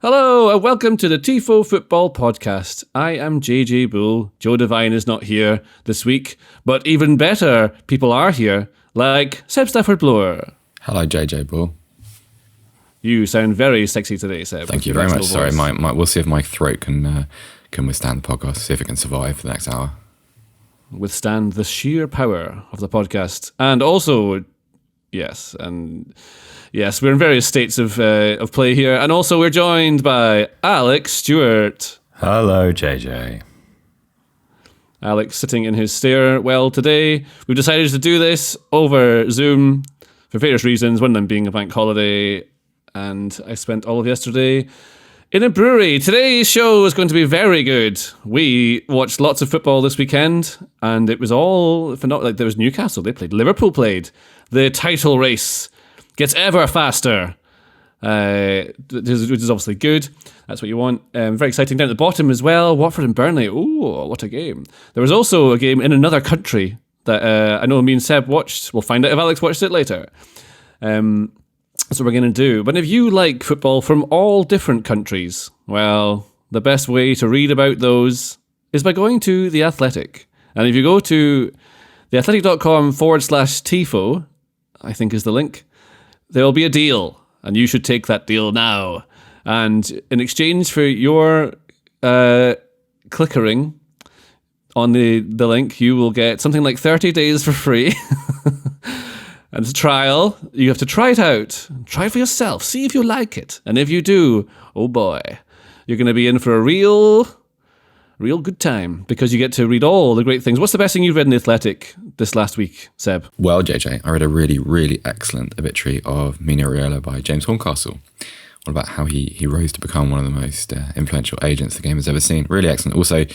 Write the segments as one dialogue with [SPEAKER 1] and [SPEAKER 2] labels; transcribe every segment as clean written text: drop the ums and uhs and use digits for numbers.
[SPEAKER 1] Hello and welcome to the Tifo Football Podcast. I am JJ Bull. Joe Devine is not here this week, but even better, people are here, like Seb Stafford-Bloor.
[SPEAKER 2] Hello, JJ Bull.
[SPEAKER 1] You sound very sexy today, Seb.
[SPEAKER 2] Thank you very much. Sorry, we'll see if my throat can withstand the podcast, see if it can survive for the next hour.
[SPEAKER 1] Withstand the sheer power of the podcast. And also, yes, we're in various states of play here. And also we're joined by Alex Stewart.
[SPEAKER 3] Hello, JJ.
[SPEAKER 1] Alex sitting in his stairwell today. We've decided to do this over Zoom for various reasons, one of them being a bank holiday. And I spent all of yesterday in a brewery. Today's show is going to be very good. We watched lots of football this weekend, and it was all like there was Newcastle. They played. Liverpool played. The title race gets ever faster, which is obviously good. That's what you want. Very exciting. Down at the bottom as well, Watford and Burnley. Ooh, what a game. There was also a game in another country that I know me and Seb watched. We'll find out if Alex watched it later. That's what we're going to do. But if you like football from all different countries, well, the best way to read about those is by going to The Athletic. And if you go to theathletic.com/Tifo, I think is the link, there will be a deal, and you should take that deal now. And in exchange for your clickering on the link, you will get something like 30 days for free. And it's a trial. You have to try it out. Try it for yourself. See if you like it. And if you do, oh boy, you're going to be in for a real good time because you get to read all the great things. What's the best thing you've read in The Athletic this last week, Seb?
[SPEAKER 2] Well, JJ, I read a really, really excellent obituary of Mino Raiola by James Horncastle. All about how he rose to become one of the most influential agents the game has ever seen. Really excellent. Also,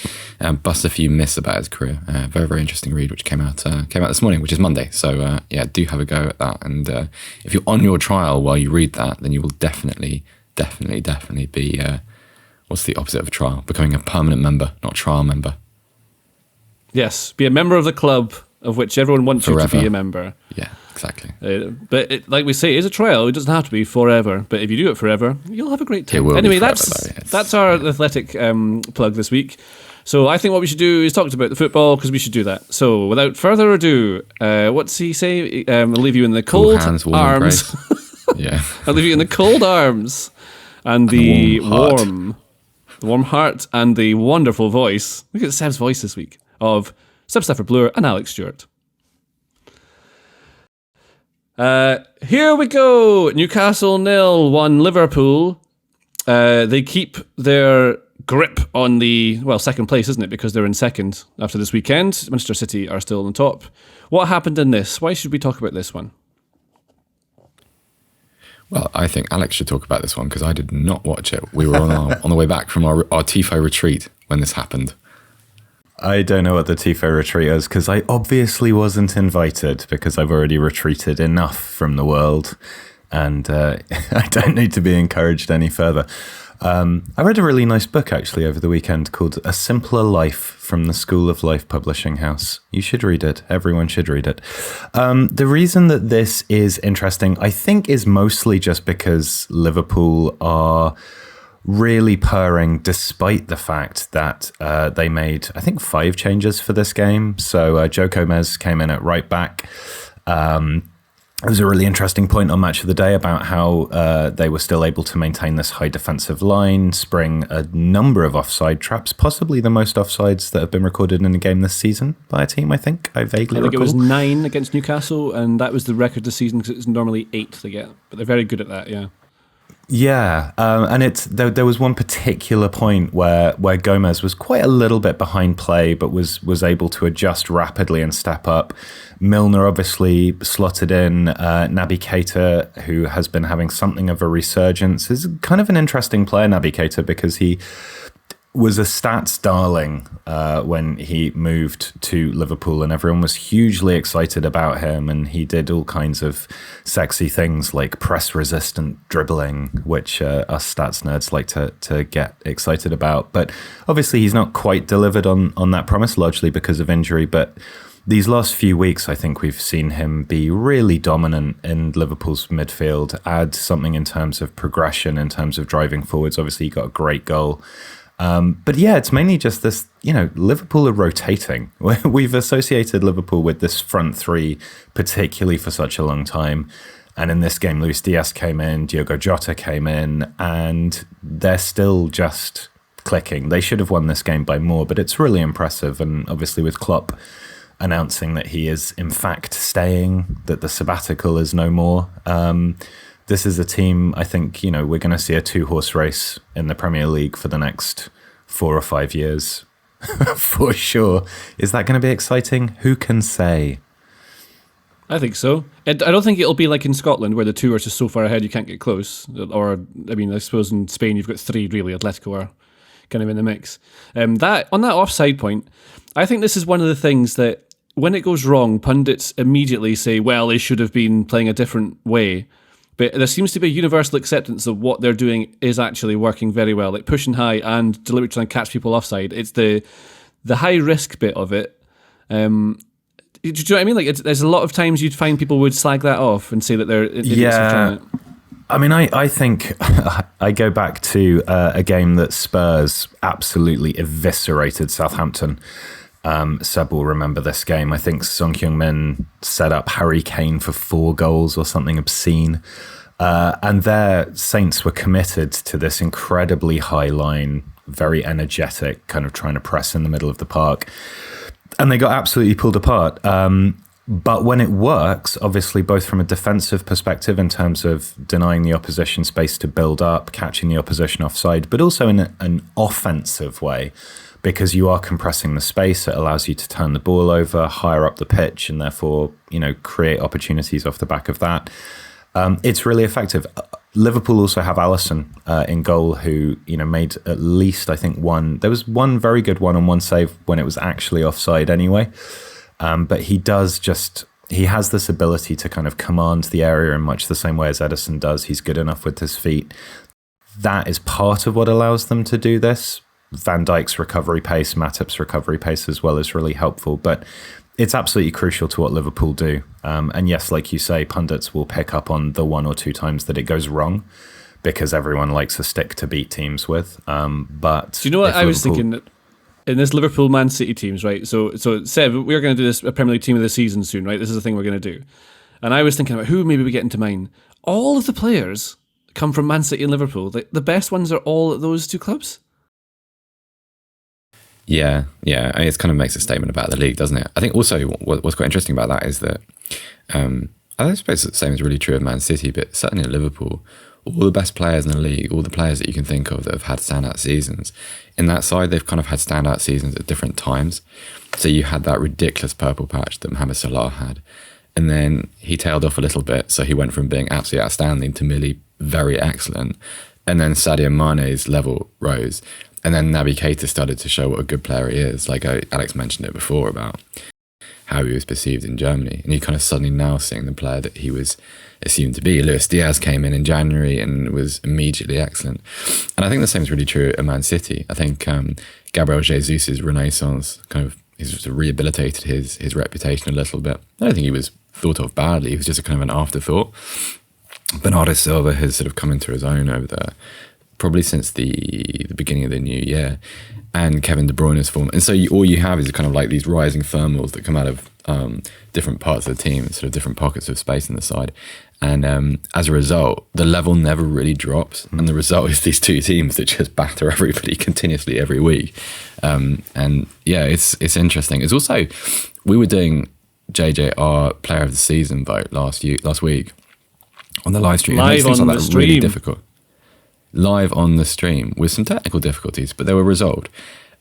[SPEAKER 2] busts a few myths about his career. Very, very interesting read, which came out this morning, which is Monday. So, do have a go at that. And if you're on your trial while you read that, then you will definitely be, what's the opposite of a trial? Becoming a permanent member, not trial member.
[SPEAKER 1] Yes, be a member of the club of which everyone wants you to be a member.
[SPEAKER 2] Yeah, exactly.
[SPEAKER 1] But like we say, it is a trial. It doesn't have to be forever. But if you do it forever, you'll have a great time. Anyway, that's our Athletic plug this week. So I think what we should do is talk about the football because we should do that. So without further ado, what's he say? I'll leave you in the cold arms.
[SPEAKER 2] Yeah.
[SPEAKER 1] I'll leave you in the cold arms and the warm heart and the wonderful voice. Look at Seb's voice this week of Seb Stafford-Bloor and Alex Stewart. Here we go. Newcastle 0-1 Liverpool. They keep their grip on the, second place, isn't it? Because they're in second after this weekend. Manchester City are still on top. What happened in this? Why should we talk about this one?
[SPEAKER 2] Well, I think Alex should talk about this one because I did not watch it. We were on the way back from our Tifo retreat when this happened.
[SPEAKER 3] I don't know what the Tifo retreat is because I obviously wasn't invited because I've already retreated enough from the world and I don't need to be encouraged any further. I read a really nice book actually over the weekend called A Simpler Life from the School of Life Publishing House. You should read it. Everyone should read it. The reason that this is interesting, I think, is mostly just because Liverpool are really purring despite the fact that they made, I think, 5 changes for this game. So Joe Gomez came in at right back. There was a really interesting point on Match of the Day about how they were still able to maintain this high defensive line, spring a number of offside traps, possibly the most offsides that have been recorded in a game this season by a team, I think. I think
[SPEAKER 1] it was 9 against Newcastle, and that was the record this season because it's normally 8 they get. But they're very good at that, yeah.
[SPEAKER 3] Yeah, and there was one particular point where Gomez was quite a little bit behind play, but was able to adjust rapidly and step up. Milner obviously slotted in. Naby Keita, who has been having something of a resurgence, is kind of an interesting player, Naby Keita, because he was a stats darling when he moved to Liverpool, and everyone was hugely excited about him, and he did all kinds of sexy things like press-resistant dribbling, which us stats nerds like to get excited about. But obviously he's not quite delivered on that promise, largely because of injury, but these last few weeks, I think we've seen him be really dominant in Liverpool's midfield, add something in terms of progression, in terms of driving forwards. Obviously, he got a great goal. But yeah, it's mainly just this, Liverpool are rotating. We've associated Liverpool with this front three, particularly for such a long time. And in this game, Luis Diaz came in, Diogo Jota came in, and they're still just clicking. They should have won this game by more, but it's really impressive. And obviously with Klopp announcing that he is in fact staying, that the sabbatical is no more. This is a team, I think, we're going to see a 2-horse race in the Premier League for the next 4 or 5 years, for sure. Is that going to be exciting? Who can say?
[SPEAKER 1] I think so. I don't think it'll be like in Scotland where the two are just so far ahead you can't get close. Or, I suppose in Spain you've got 3 really. Atletico are kind of in the mix. On that offside point, I think this is one of the things that when it goes wrong, pundits immediately say, well, they should have been playing a different way. But there seems to be a universal acceptance of what they're doing is actually working very well, like pushing high and deliberately trying to catch people offside. It's the high risk bit of it. Do you know what I mean? Like, there's a lot of times you'd find people would slag that off and say that they're idiots for trying it.
[SPEAKER 3] I mean, I think I go back to a game that Spurs absolutely eviscerated Southampton. Seb will remember this game. I think Son Heung-min set up Harry Kane for 4 goals or something obscene. And their Saints were committed to this incredibly high line, very energetic, kind of trying to press in the middle of the park. And they got absolutely pulled apart. But when it works, obviously, both from a defensive perspective in terms of denying the opposition space to build up, catching the opposition offside, but also in an offensive way, because you are compressing the space. It allows you to turn the ball over, higher up the pitch, and therefore, create opportunities off the back of that. It's really effective. Liverpool also have Alisson in goal, who made at least, I think, one. There was one very good one-on-one save when it was actually offside anyway. But he has this ability to kind of command the area in much the same way as Ederson does. He's good enough with his feet. That is part of what allows them to do this. Van Dijk's recovery pace, Matip's recovery pace as well is really helpful, but it's absolutely crucial to what Liverpool do. And yes, like you say, pundits will pick up on the 1 or 2 times that it goes wrong because everyone likes a stick to beat teams with. But
[SPEAKER 1] do you know what I was thinking? In this Liverpool Man City teams, right? So Seb, we're going to do this a Premier League team of the season soon, right? This is the thing we're going to do. And I was thinking about who maybe we get into mind. All of the players come from Man City and Liverpool. The best ones are all at those 2 clubs.
[SPEAKER 2] Yeah. I mean, it kind of makes a statement about the league, doesn't it? I think also what's quite interesting about that is that I suppose the same is really true of Man City, but certainly at Liverpool, all the best players in the league, all the players that you can think of that have had standout seasons, in that side, they've kind of had standout seasons at different times. So you had that ridiculous purple patch that Mohamed Salah had, and then he tailed off a little bit. So he went from being absolutely outstanding to merely very excellent. And then Sadio Mane's level rose. And then Naby Keita started to show what a good player he is. Like Alex mentioned it before about how he was perceived in Germany. And he kind of suddenly now seeing the player that he was assumed to be. Luis Diaz came in January and was immediately excellent. And I think the same is really true at Man City. I think Gabriel Jesus' renaissance he's just rehabilitated his reputation a little bit. I don't think he was thought of badly. He was just a kind of an afterthought. Bernardo Silva has sort of come into his own over there, probably since the beginning of the new year, and Kevin De Bruyne's form. And so all you have is kind of like these rising thermals that come out of different parts of the team, sort of different pockets of space in the side. And as a result, the level never really drops. And the result is these 2 teams that just batter everybody continuously every week. And yeah, it's interesting. It's also, we were doing JJR Player of the Season vote last week on the live stream.
[SPEAKER 1] Live on the stream.
[SPEAKER 2] Really difficult. Live on the stream with some technical difficulties, but they were resolved.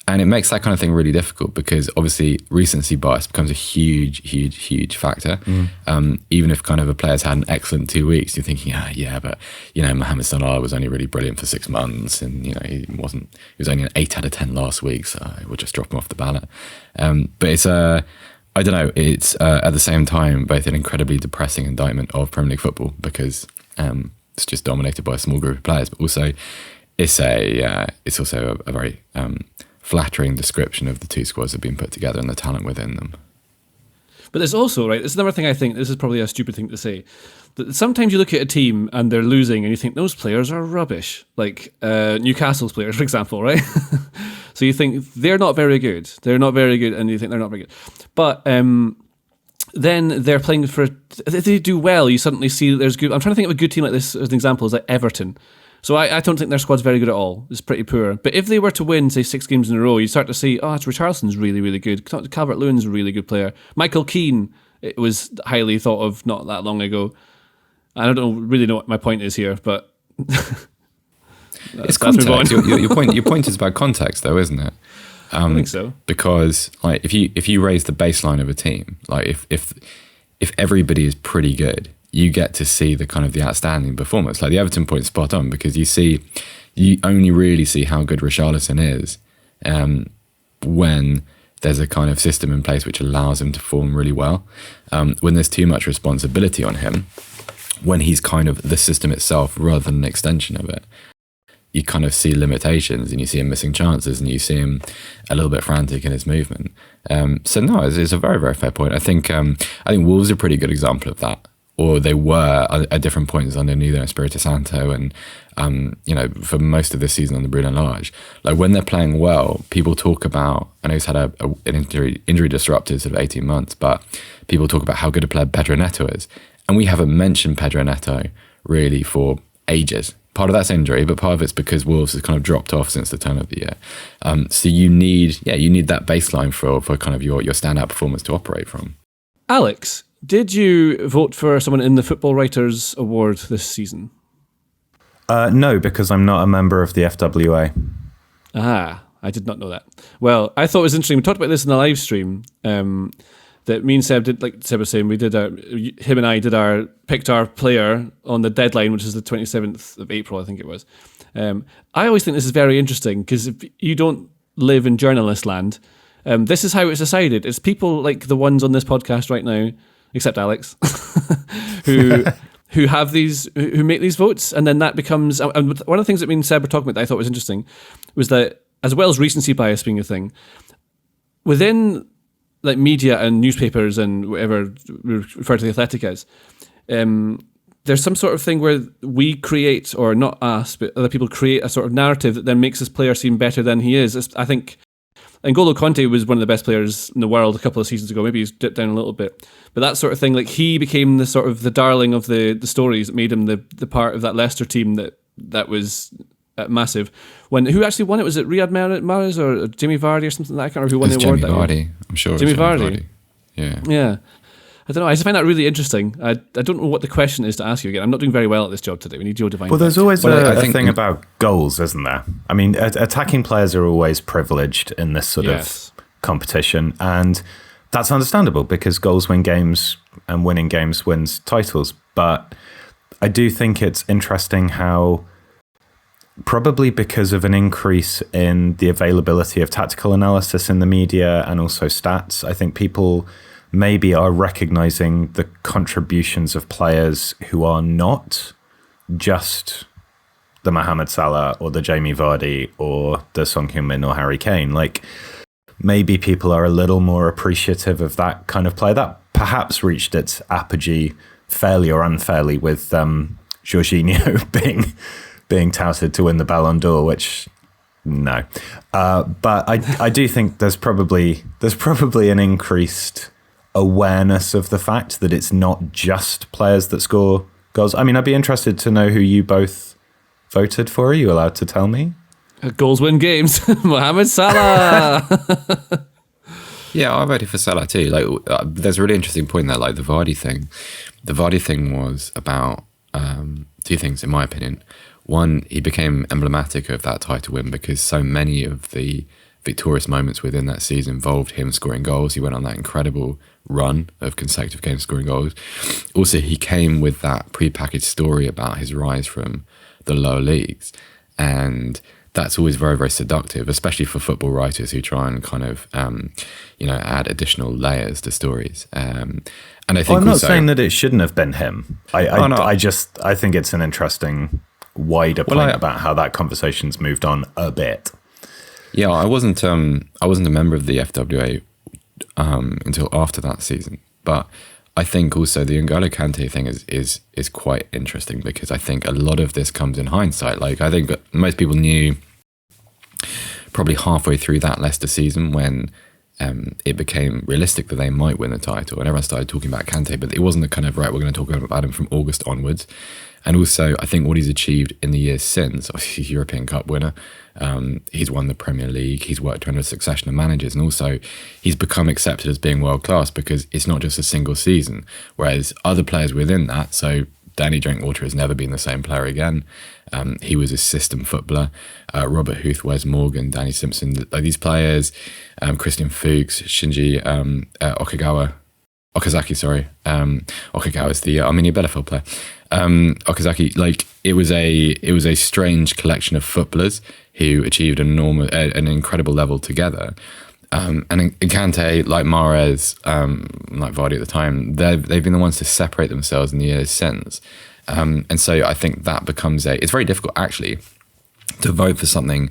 [SPEAKER 2] And it makes that kind of thing really difficult because obviously recency bias becomes a huge factor. Even if kind of a player's had an excellent 2 weeks, you're thinking, but Mohamed Salah was only really brilliant for 6 months, and he was only an 8 out of 10 last week, so we'll just drop him off the ballot. But it's I don't know, it's at the same time both an incredibly depressing indictment of Premier League football because it's just dominated by a small group of players, but also it's also a very flattering description of the 2 squads that have been put together and the talent within them.
[SPEAKER 1] But there's also, right, this is another thing I think, this is probably a stupid thing to say, that sometimes you look at a team and they're losing and you think those players are rubbish. Like Newcastle's players, for example, right? So you think they're not very good. They're not very good, and you think they're not very good. But then they're playing for, if they do well, you suddenly see that there's good. I'm trying to think of a good team like this as an example, is like Everton. So I don't think their squad's very good at all. It's pretty poor. But if they were to win, say, 6 games in a row, you start to see, Richarlison's really, really good. Calvert-Lewin's a really good player. Michael Keane, it was highly thought of not that long ago. I don't really know what my point is here, but
[SPEAKER 2] it's context. Your point is about context, though, isn't it?
[SPEAKER 1] I think so.
[SPEAKER 2] Because like if you raise the baseline of a team, like if everybody is pretty good, you get to see the kind of the outstanding performance. Like the Everton point is spot on, because you only really see how good Richarlison is when there's a kind of system in place which allows him to perform really well. When there's too much responsibility on him, when he's kind of the system itself rather than an extension of it, you kind of see limitations, and you see him missing chances, and you see him a little bit frantic in his movement. So no, it's a very, very fair point. I think Wolves are a pretty good example of that, or they were at different points under Nuno Espirito Santo, and for most of this season under Bruno Lage. Like when they're playing well, people talk about, I know he's had an injury disrupted sort of 18 months, but people talk about how good a player Pedro Neto is. And we haven't mentioned Pedro Neto really for ages. Part of that's injury, but part of it's because Wolves has kind of dropped off since the turn of the year. So you need that baseline for kind of your standout performance to operate from.
[SPEAKER 1] Alex, did you vote for someone in the Football Writers Award this season?
[SPEAKER 3] No, because I'm not a member of the FWA.
[SPEAKER 1] I did not know that. Well, I thought it was interesting. We talked about this in the live stream. That me and Seb did, like Seb was saying, him and I picked our player on the deadline, which is the 27th of April, I think it was. I always think this is very interesting, because if you don't live in journalist land, this is how it's decided. It's people like the ones on this podcast right now, except Alex, who have who make these votes, and then that becomes, and one of the things that me and Seb were talking about that I thought was interesting was that, as well as recency bias being a thing, within like media and newspapers and whatever we refer to the Athletic as, there's some sort of thing where we create, or not us, but other people create a sort of narrative that then makes this player seem better than he is. I think N'Golo Conte was one of the best players in the world a couple of seasons ago. Maybe he's dipped down a little bit. But that sort of thing, like he became the sort of the darling of the stories that made him the part of that Leicester team that was massive. Who actually won it? Was it Riyad Mahrez or Jamie Vardy or something like that? I can't remember who won the award.
[SPEAKER 2] Jamie Vardy, I'm sure.
[SPEAKER 1] Jamie Vardy.
[SPEAKER 2] Yeah.
[SPEAKER 1] I don't know. I just find that really interesting. I don't know what the question is to ask you again. I'm not doing very well at this job today. We need Joe Devine.
[SPEAKER 3] Well, there's always a thing about goals, isn't there? I mean, attacking players are always privileged in this sort of competition, and that's understandable because goals win games and winning games wins titles. But I do think it's interesting how, probably because of an increase in the availability of tactical analysis in the media and also stats, I think people maybe are recognizing the contributions of players who are not just the Mohamed Salah or the Jamie Vardy or the Son Heung-min or Harry Kane. Like, maybe people are a little more appreciative of that kind of player. That perhaps reached its apogee fairly or unfairly with Jorginho being touted to win the Ballon d'Or, which no. But I do think there's probably an increased awareness of the fact that it's not just players that score goals. I mean, I'd be interested to know who you both voted for. Are you allowed to tell me?
[SPEAKER 1] Goals win games. Mohamed Salah.
[SPEAKER 2] Yeah, I voted for Salah too. Like, there's a really interesting point there, like the Vardy thing. The Vardy thing was about two things, in my opinion. One, he became emblematic of that title win because so many of the victorious moments within that season involved him scoring goals. He went on that incredible run of consecutive games scoring goals. Also, he came with that pre-packaged story about his rise from the lower leagues. And that's always very, very seductive, especially for football writers who try and kind of, add additional layers to stories. And I think
[SPEAKER 3] I'm not saying that it shouldn't have been him. I think it's an interesting wider point about how that conversation's moved on a bit.
[SPEAKER 2] Yeah, I wasn't a member of the FWA until after that season. But I think also the N'Golo Kante thing is quite interesting, because I think a lot of this comes in hindsight. Like, I think most people knew probably halfway through that Leicester season when it became realistic that they might win the title, and everyone started talking about Kante, but it wasn't the kind of, right, we're going to talk about him from August onwards. And also, I think what he's achieved in the years since, he's a European Cup winner, he's won the Premier League, he's worked under a succession of managers, and also he's become accepted as being world-class because it's not just a single season, whereas other players within that, so Danny Drinkwater has never been the same player again. He was a system footballer. Robert Huth, Wes Morgan, Danny Simpson, these players, Christian Fuchs, Shinji Okazaki, sorry. Okagawa's the Arminia Bielefeld player. Okazaki, like, it was a strange collection of footballers who achieved an incredible level together. And Kante, like Mahrez, like Vardy at the time, they've been the ones to separate themselves in the years since. And so I think that becomes it's very difficult actually to vote for something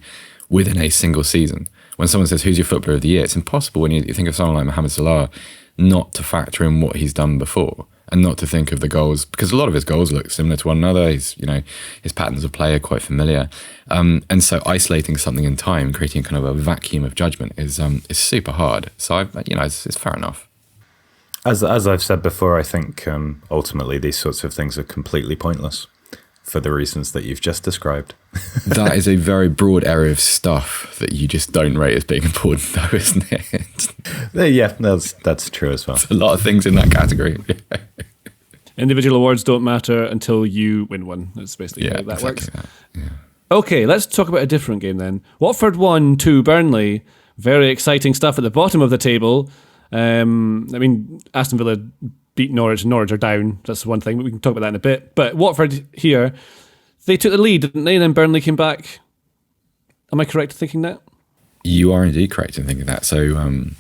[SPEAKER 2] within a single season. When someone says, who's your footballer of the year? It's impossible when you think of someone like Mohamed Salah not to factor in what he's done before and not to think of the goals, because a lot of his goals look similar to one another. His patterns of play are quite familiar. And so isolating something in time, creating kind of a vacuum of judgment is super hard. So it's fair enough.
[SPEAKER 3] As I've said before, I think ultimately these sorts of things are completely pointless for the reasons that you've just described.
[SPEAKER 2] That is a very broad area of stuff that you just don't rate as being important, though, isn't it?
[SPEAKER 3] Yeah, that's true as well.
[SPEAKER 2] There's a lot of things in that category.
[SPEAKER 1] Individual awards don't matter until you win one. That's basically how that
[SPEAKER 2] exactly
[SPEAKER 1] works.
[SPEAKER 2] that. Yeah.
[SPEAKER 1] Okay, let's talk about a different game then. Watford won to Burnley. Very exciting stuff at the bottom of the table. Aston Villa beat Norwich. Norwich are down. That's one thing. We can talk about that in a bit. But Watford here, they took the lead, didn't they? And then Burnley came back. Am I correct in thinking that?
[SPEAKER 2] You are indeed correct in thinking that. So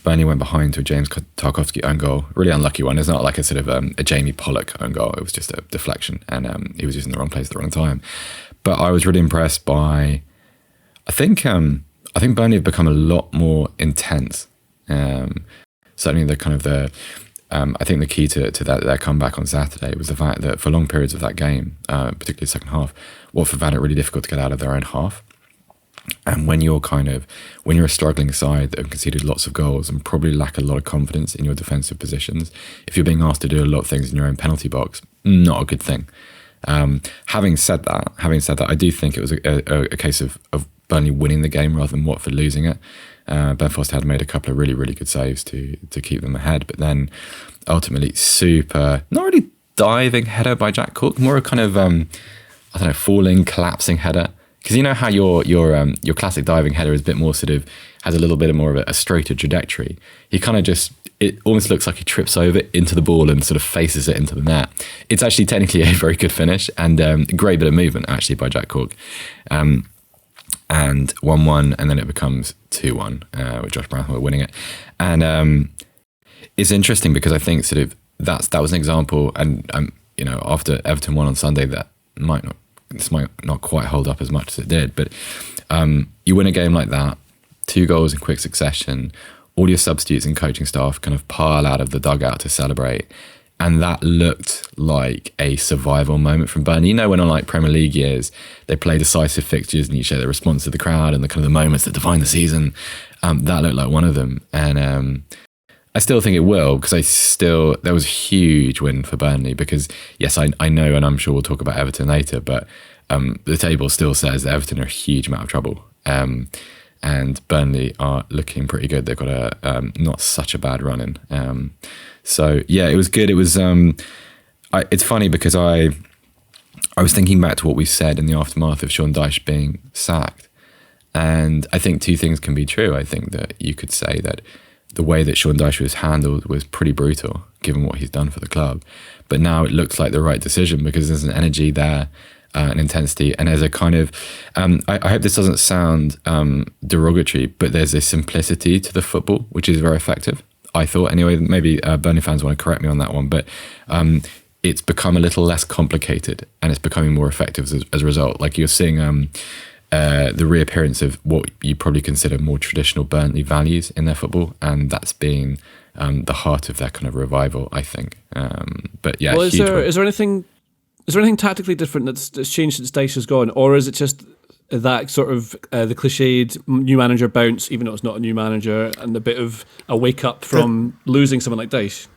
[SPEAKER 2] Burnley went behind to a James Tarkowski own goal. Really unlucky one. It's not like a sort of a Jamie Pollock own goal. It was just a deflection, and he was just in the wrong place at the wrong time. But I was really impressed by. I think Burnley have become a lot more intense. Certainly I think the key to their comeback on Saturday was the fact that for long periods of that game, particularly the second half, Watford found it really difficult to get out of their own half. And when you're a struggling side that have conceded lots of goals and probably lack a lot of confidence in your defensive positions, if you're being asked to do a lot of things in your own penalty box, not a good thing. Having said that, I do think it was a case of Burnley winning the game rather than Watford losing it. Ben Foster had made a couple of really, really good saves to keep them ahead, but then ultimately not really diving header by Jack Cook, more a kind of falling, collapsing header. Because you know how your classic diving header is a bit more sort of, has a little bit more of a straighter trajectory. He kind of it almost looks like he trips over into the ball and sort of faces it into the net. It's actually technically a very good finish and a great bit of movement actually by Jack Cook. And 1-1, and then it becomes 2-1 with Josh Brownhill winning it. And it's interesting because I think sort of that was an example, and after Everton won on Sunday, this might not quite hold up as much as it did, but you win a game like that, 2 goals in quick succession, all your substitutes and coaching staff kind of pile out of the dugout to celebrate. And that looked like a survival moment from Burnley. You know, when on like Premier League years, they play decisive fixtures and you share the response to the crowd and the kind of the moments that define the season. That looked like one of them. And I still think it will, because there was a huge win for Burnley because, yes, I know, and I'm sure we'll talk about Everton later, but the table still says that Everton are a huge amount of trouble. And Burnley are looking pretty good. They've got a not such a bad run in. So yeah, it was good. It was. It's funny because I was thinking back to what we said in the aftermath of Sean Dyche being sacked, and I think 2 things can be true. I think that you could say that the way that Sean Dyche was handled was pretty brutal, given what he's done for the club. But now it looks like the right decision because there's an energy there, an intensity, and there's a kind of. I hope this doesn't sound derogatory, but there's a simplicity to the football which is very effective. I thought anyway. Maybe Burnley fans want to correct me on that one, but it's become a little less complicated and it's becoming more effective as a result. Like you're seeing the reappearance of what you probably consider more traditional Burnley values in their football, and that's been the heart of their kind of revival, I think. But yeah,
[SPEAKER 1] well, is there anything tactically different that's changed since Dyche has gone, or is it just that sort of the cliched new manager bounce, even though it's not a new manager, and a bit of a wake up from losing someone like Dyche?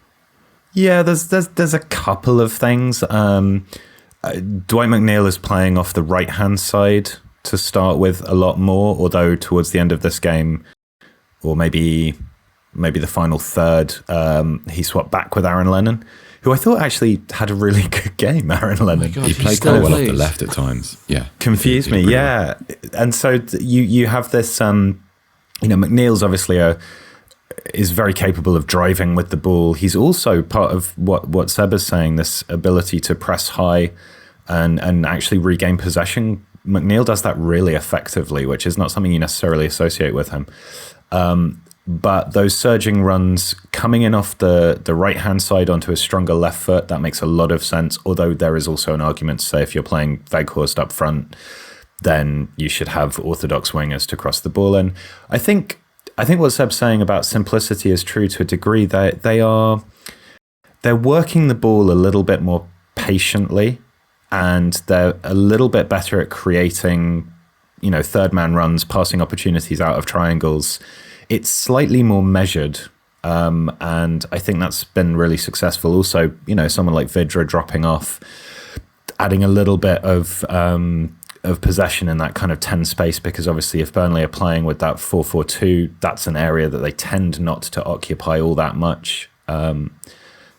[SPEAKER 3] Yeah, there's a couple of things. Dwight McNeil is playing off the right hand side to start with a lot more, although towards the end of this game, or maybe the final third, he swapped back with Aaron Lennon, who I thought actually had a really good game. Aaron Lennon,
[SPEAKER 2] he played quite well off the left at times. Yeah,
[SPEAKER 3] confused me. Yeah, and so you have this. McNeil's obviously is very capable of driving with the ball. He's also part of what Seb is saying, this ability to press high and actually regain possession. McNeil does that really effectively, which is not something you necessarily associate with him. But those surging runs coming in off the right-hand side onto a stronger left foot, that makes a lot of sense. Although there is also an argument to say if you're playing Weghorst up front, then you should have orthodox wingers to cross the ball in. I think what Seb's saying about simplicity is true to a degree. They're working the ball a little bit more patiently, and they're a little bit better at creating, third man runs, passing opportunities out of triangles. It's slightly more measured, and I think that's been really successful. Also, someone like Vidra dropping off, adding a little bit of possession in that kind of 10 space, because obviously if Burnley are playing with that 4-4-2, that's an area that they tend not to occupy all that much.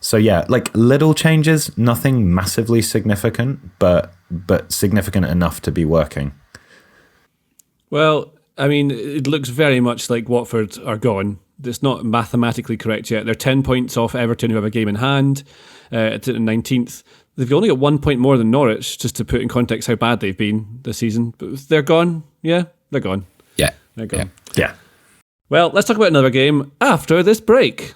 [SPEAKER 3] So yeah, like little changes, nothing massively significant, but significant enough to be working.
[SPEAKER 1] Well, I mean, it looks very much like Watford are gone. It's not mathematically correct yet. They're 10 points off Everton, who have a game in hand, at the 19th. They've only got 1 point more than Norwich, just to put in context how bad they've been this season. But they're gone. Yeah, they're gone.
[SPEAKER 2] Yeah.
[SPEAKER 1] They're gone.
[SPEAKER 3] Yeah.
[SPEAKER 1] Well, let's talk about another game after this break.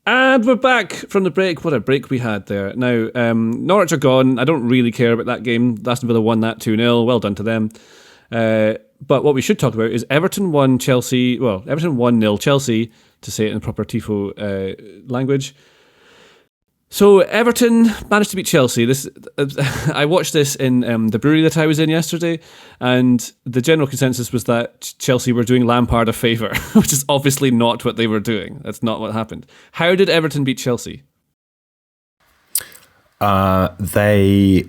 [SPEAKER 1] And we're back from the break. What a break we had there. Now, Norwich are gone. I don't really care about that game. Aston Villa won that 2-0. Well done to them. But what we should talk about is Everton won Chelsea. Well, Everton 1-0 Chelsea, to say it in proper Tifo language. So Everton managed to beat Chelsea. I watched this in the brewery that I was in yesterday, and the general consensus was that Chelsea were doing Lampard a favour, which is obviously not what they were doing. That's not what happened. How did Everton beat Chelsea?
[SPEAKER 3] They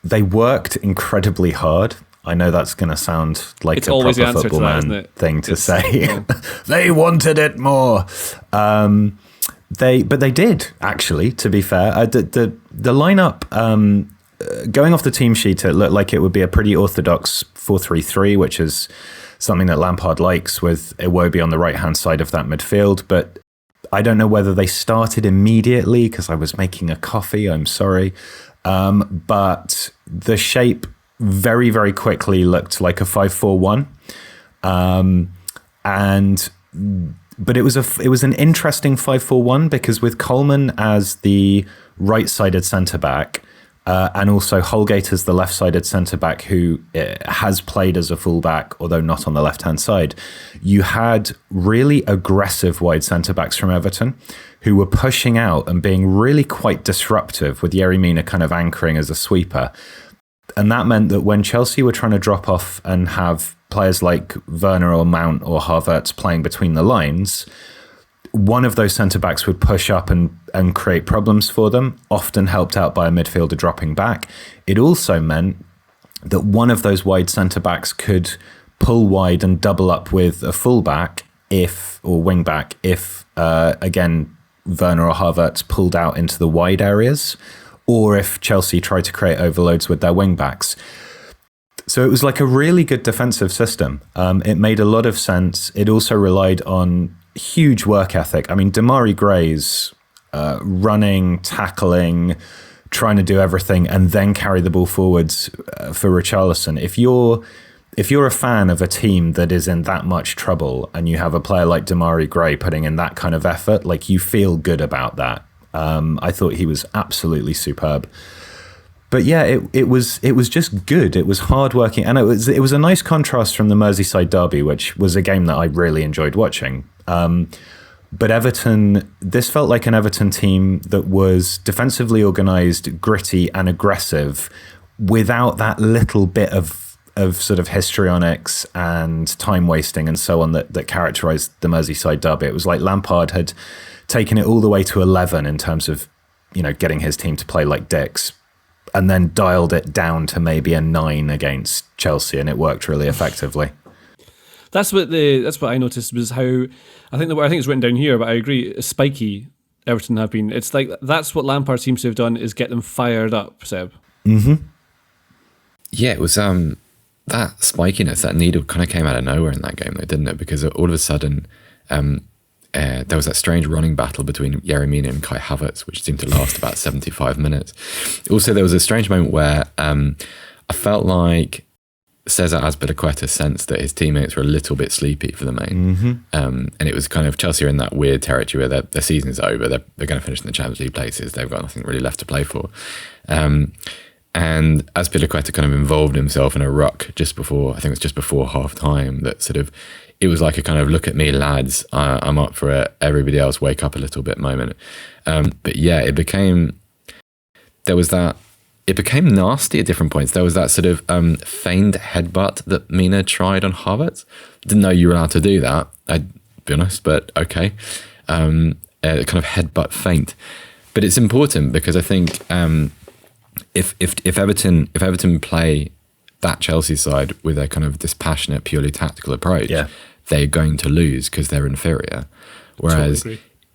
[SPEAKER 3] worked incredibly hard. I know that's going to sound like
[SPEAKER 1] it's
[SPEAKER 3] a
[SPEAKER 1] always
[SPEAKER 3] proper
[SPEAKER 1] the answer
[SPEAKER 3] football
[SPEAKER 1] to that,
[SPEAKER 3] man
[SPEAKER 1] isn't it?
[SPEAKER 3] thing to say.
[SPEAKER 1] Yeah.
[SPEAKER 3] They wanted it more. But they did, actually, to be fair. The lineup, going off the team sheet, it looked like it would be a pretty orthodox 4-3-3, which is something that Lampard likes, with Iwobi on the right-hand side of that midfield. But I don't know whether they started immediately, because I was making a coffee, I'm sorry. But the shape very, very quickly looked like a 5-4-1. But it was an interesting 5-4-1, because with Coleman as the right-sided centre-back, and also Holgate as the left-sided centre-back, who has played as a full-back, although not on the left-hand side, you had really aggressive wide centre-backs from Everton who were pushing out and being really quite disruptive, with Yerry Mina kind of anchoring as a sweeper. And that meant that when Chelsea were trying to drop off and have players like Werner or Mount or Havertz playing between the lines, one of those centre-backs would push up and create problems for them, often helped out by a midfielder dropping back. It also meant that one of those wide centre-backs could pull wide and double up with a full-back or wing-back if, again, Werner or Havertz pulled out into the wide areas, or if Chelsea tried to create overloads with their wing-backs. So it was like a really good defensive system. It made a lot of sense. It also relied on huge work ethic. I mean, Damari Gray's running, tackling, trying to do everything, and then carry the ball forwards for Richarlison. If you're a fan of a team that is in that much trouble, and you have a player like Damari Gray putting in that kind of effort, like, you feel good about that. I thought he was absolutely superb. But yeah, it was just good. It was hardworking, and it was a nice contrast from the Merseyside derby, which was a game that I really enjoyed watching. But Everton, this felt like an Everton team that was defensively organised, gritty, and aggressive, without that little bit of sort of histrionics and time wasting and so on that characterised the Merseyside derby. It was like Lampard had taken it all the way to 11 in terms of, getting his team to play like dicks, and then dialed it down to maybe a 9 against Chelsea, and it worked really effectively.
[SPEAKER 1] That's what I noticed was how I think it's written down here, but I agree. Spiky Everton have been. It's like that's what Lampard seems to have done, is get them fired up. Seb.
[SPEAKER 3] Mm-hmm.
[SPEAKER 2] Yeah, it was that spikiness, that needle kind of came out of nowhere in that game, though, didn't it? Because all of a sudden, there was that strange running battle between Yerry Mina and Kai Havertz, which seemed to last about 75 minutes. Also, there was a strange moment where I felt like Cesar Azpilicueta sensed that his teammates were a little bit sleepy for the main.
[SPEAKER 3] Mm-hmm.
[SPEAKER 2] And it was kind of, Chelsea are in that weird territory where their season is over. They're going to finish in the Champions League places. They've got nothing really left to play for. And Azpilicueta kind of involved himself in a ruck just before half time, that sort of, it was like a kind of look at me lads, I'm up for it, everybody else wake up a little bit moment. But yeah, it became nasty at different points. There was that sort of feigned headbutt that Mina tried on Havertz. Didn't know you were allowed to do that, I'd be honest, but okay. Kind of headbutt feint. But it's important because I think if Everton play that Chelsea side with a kind of dispassionate, purely tactical approach, they're going to lose because they're inferior. Whereas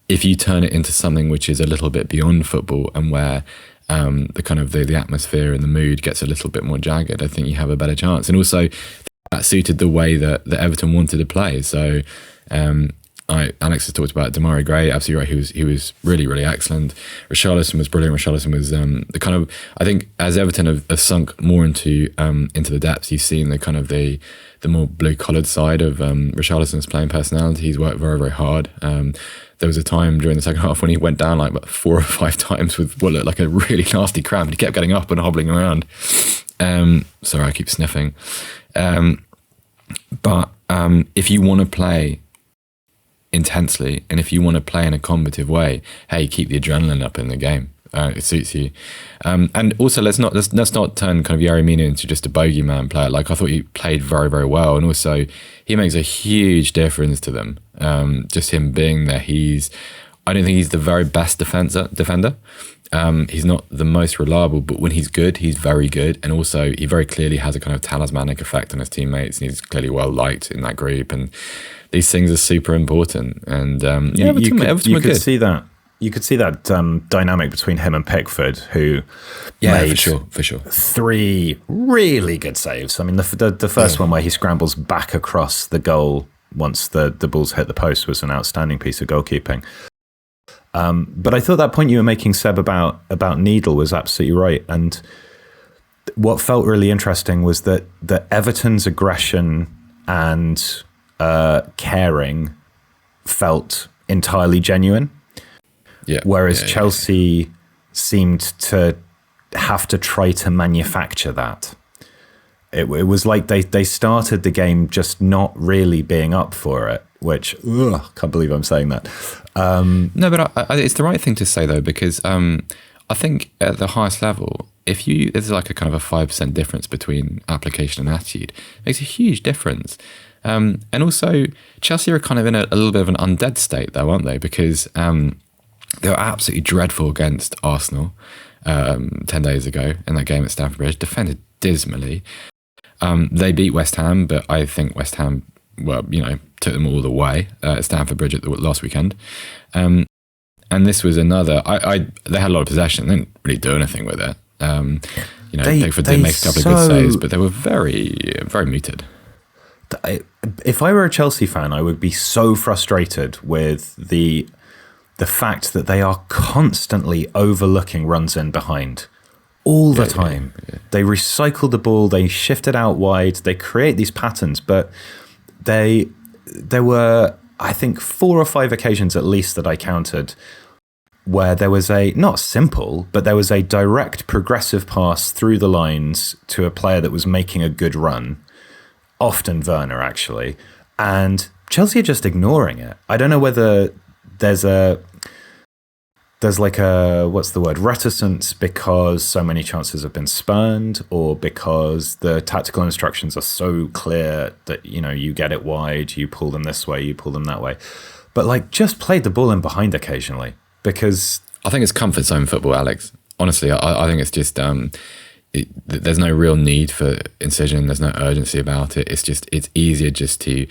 [SPEAKER 2] if you turn it into something which is a little bit beyond football, and where the atmosphere and the mood gets a little bit more jagged, I think you have a better chance. And also that suited the way that Everton wanted to play. So Alex has talked about Damari Gray, absolutely right. He was really, really excellent. Richarlison was brilliant. Richarlison was the kind of, I think as Everton have sunk more into the depths, you've seen the more blue-collared side of Richarlison's playing personality. He's worked very, very hard. There was a time during the second half when he went down like 4 or 5 times with what looked like a really nasty cramp, and he kept getting up and hobbling around. Sorry, I keep sniffing. But if you want to play intensely, and if you want to play in a combative way, hey, keep the adrenaline up in the game. It suits you. And also, let's not turn kind of Yerry Mina into just a bogeyman player. Like, I thought he played very, very well, and also he makes a huge difference to them. Just him being there, I don't think he's the very best defender. He's not the most reliable, but when he's good, he's very good. And also, he very clearly has a kind of talismanic effect on his teammates, and he's clearly well liked in that group. And these things are super important. And Everton were good.
[SPEAKER 3] You could see that dynamic between him and Pickford, who made
[SPEAKER 2] for sure
[SPEAKER 3] 3 really good saves. I mean, the first one where he scrambles back across the goal once the balls hit the post was an outstanding piece of goalkeeping. But I thought that point you were making, Seb, about Needle was absolutely right. And what felt really interesting was that Everton's aggression and caring felt entirely genuine. Whereas Chelsea seemed to have to try to manufacture that. It was like they started the game just not really being up for it, which, can't believe I'm saying that.
[SPEAKER 2] No, but it's the right thing to say, though, because I think at the highest level, there's like a kind of a 5% difference between application and attitude. It makes a huge difference. And also, Chelsea are kind of in a little bit of an undead state, though, aren't they? Because they were absolutely dreadful against Arsenal 10 days ago in that game at Stafford-Bloor, defended dismally. They beat West Ham, but I think West Ham, took them all the way at Stamford Bridge last weekend. And this was another. They had a lot of possession. They didn't really do anything with it. Pickford did make a couple of good saves, but they were very, very muted.
[SPEAKER 3] If I were a Chelsea fan, I would be so frustrated with the fact that they are constantly overlooking runs in behind all the time. Yeah. They recycle the ball, they shift it out wide, they create these patterns, but there were, I think, 4 or 5 occasions at least that I counted where there was not simple, but there was a direct progressive pass through the lines to a player that was making a good run, often Werner actually, and Chelsea are just ignoring it. I don't know whether there's like a, what's the word, reticence because so many chances have been spurned, or because the tactical instructions are so clear that, you get it wide, you pull them this way, you pull them that way. But like, just play the ball in behind occasionally, because
[SPEAKER 2] I think it's comfort zone football, Alex. Honestly, I think it's just there's no real need for incision. There's no urgency about it. It's easier just to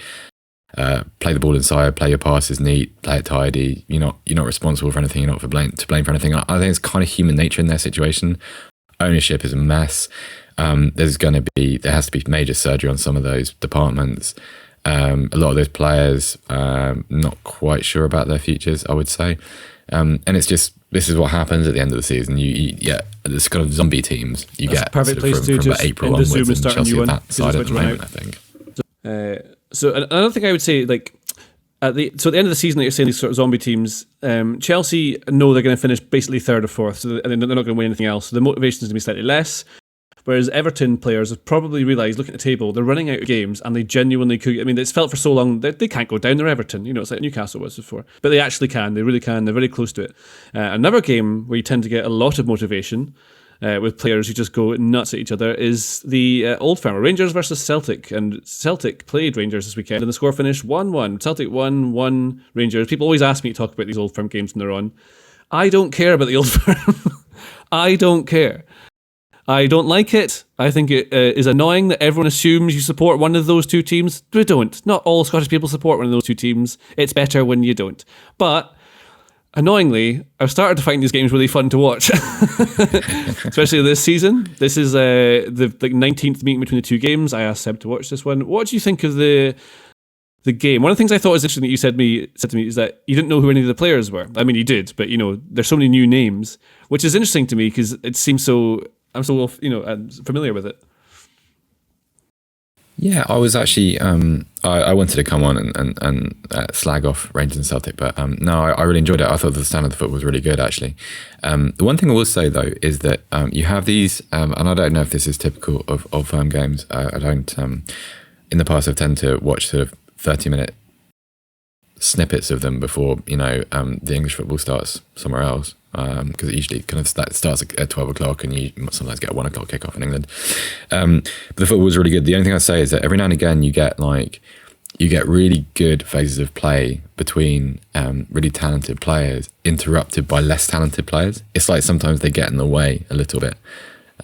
[SPEAKER 2] play the ball inside, play your passes neat, play it tidy. You're not responsible for anything. You're not to blame for anything. I think it's kind of human nature in their situation. Ownership is a mess. There has to be major surgery on some of those departments. A lot of those players not quite sure about their futures, I would say. And it's just, this is what happens at the end of the season. You get this kind of zombie teams. You
[SPEAKER 1] That's
[SPEAKER 2] get
[SPEAKER 1] perfect place to
[SPEAKER 2] from
[SPEAKER 1] just
[SPEAKER 2] April onwards, and Chelsea at that side at the moment, I think.
[SPEAKER 1] So another thing I would say, like at the end of the season, that you're saying these sort of zombie teams, Chelsea know they're going to finish basically third or fourth, and they're not going to win anything else. So the motivation is going to be slightly less. Whereas Everton players have probably realised, looking at the table, they're running out of games, and they genuinely could. I mean, it's felt for so long that they can't go down. They're Everton, it's like Newcastle was before, but they actually can. They really can. They're very close to it. Another game where you tend to get a lot of motivation with players who just go nuts at each other is the Old Firm, Rangers versus Celtic. And Celtic played Rangers this weekend, and the score finished 1-1. Celtic won, 1 Rangers. People always ask me to talk about these Old Firm games when they're on. I don't care about the Old Firm. I don't care. I don't like it. I think it is annoying that everyone assumes you support one of those two teams. We don't. Not all Scottish people support one of those two teams. It's better when you don't. But annoyingly, I've started to find these games really fun to watch, especially this season. This is the 19th meeting between the two games. I asked Seb to watch this one. What do you think of the game? One of the things I thought was interesting that you said to me is that you didn't know who any of the players were. I mean, you did, but there's so many new names, which is interesting to me because it seems so. I'm so familiar with it.
[SPEAKER 2] Yeah, I was actually I wanted to come on and slag off Rangers and Celtic, but no, I really enjoyed it. I thought the standard of the football was really good, actually. The one thing I will say though is that you have these, and I don't know if this is typical of Old Firm games. I don't. In the past, I've tended to watch sort of 30-minute snippets of them before the English football starts somewhere else, because it usually kind of starts at 12 o'clock, and you sometimes get a 1 o'clock kickoff in England. But the football was really good. The only thing I say is that every now and again you get really good phases of play between really talented players interrupted by less talented players. It's like sometimes they get in the way a little bit.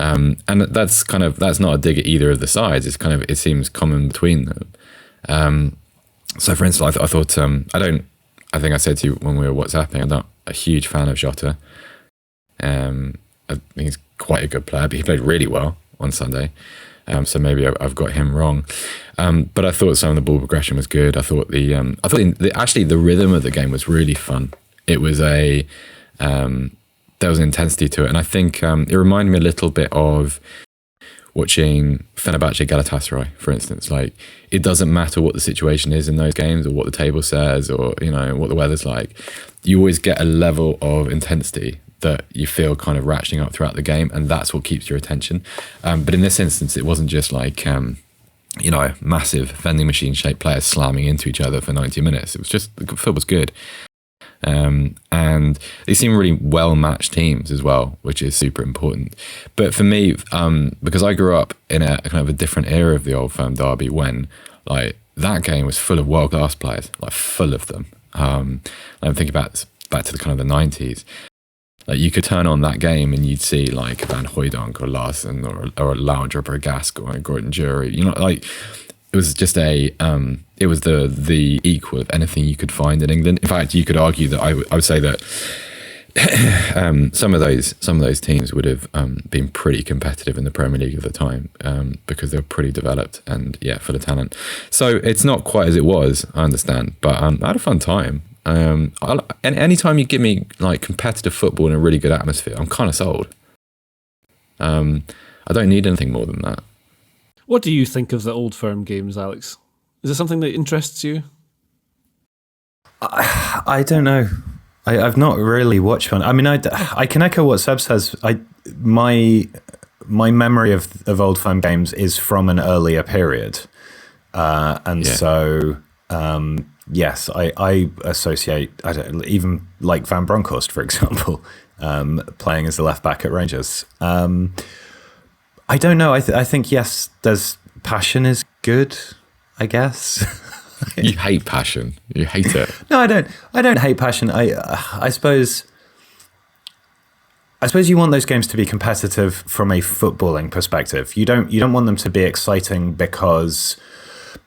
[SPEAKER 2] And that's not a dig at either of the sides. It seems common between them. So, for instance, I thought I think I said to you when we were WhatsApping, I'm not a huge fan of Jota. I think he's quite a good player, but he played really well on Sunday. So maybe I've got him wrong. But I thought some of the ball progression was good. I thought the rhythm of the game was really fun. It was there was an intensity to it, and I think it reminded me a little bit of watching Fenerbahce Galatasaray, for instance. Like, it doesn't matter what the situation is in those games or what the table says or what the weather's like. You always get a level of intensity that you feel kind of ratcheting up throughout the game, and that's what keeps your attention. But in this instance, it wasn't just like massive vending machine shaped players slamming into each other for 90 minutes. It was just, the football was good. And they seem really well-matched teams as well, which is super important. But for me, because I grew up in a kind of a different era of the Old Firm derby, when like that game was full of world-class players, like full of them. I'm thinking back to the kind of the 90s. Like, you could turn on that game and you'd see like Van Hooijdonk or Larsen or Laudrup or Gasco or Gordon Jury. It was just it was the equal of anything you could find in England. In fact, you could argue that I would say that some of those teams would have been pretty competitive in the Premier League at the time, because they were pretty developed and full of talent. So it's not quite as it was, I understand, but I had a fun time. And anytime you give me like competitive football in a really good atmosphere, I'm kind of sold. I don't need anything more than that.
[SPEAKER 1] What do you think of the Old Firm games, Alex? Is it something that interests you?
[SPEAKER 3] I don't know. I've not really watched one. I mean, I can echo what Seb says. My memory of old firm games is from an earlier period, so yes, I associate. I don't even like Van Bronckhorst, for example, playing as the left back at Rangers. I don't know. I think yes, there's passion is good, I guess.
[SPEAKER 2] You hate passion. You hate it.
[SPEAKER 3] No, I don't. I don't hate passion. I suppose you want those games to be competitive from a footballing perspective. You don't want them to be exciting because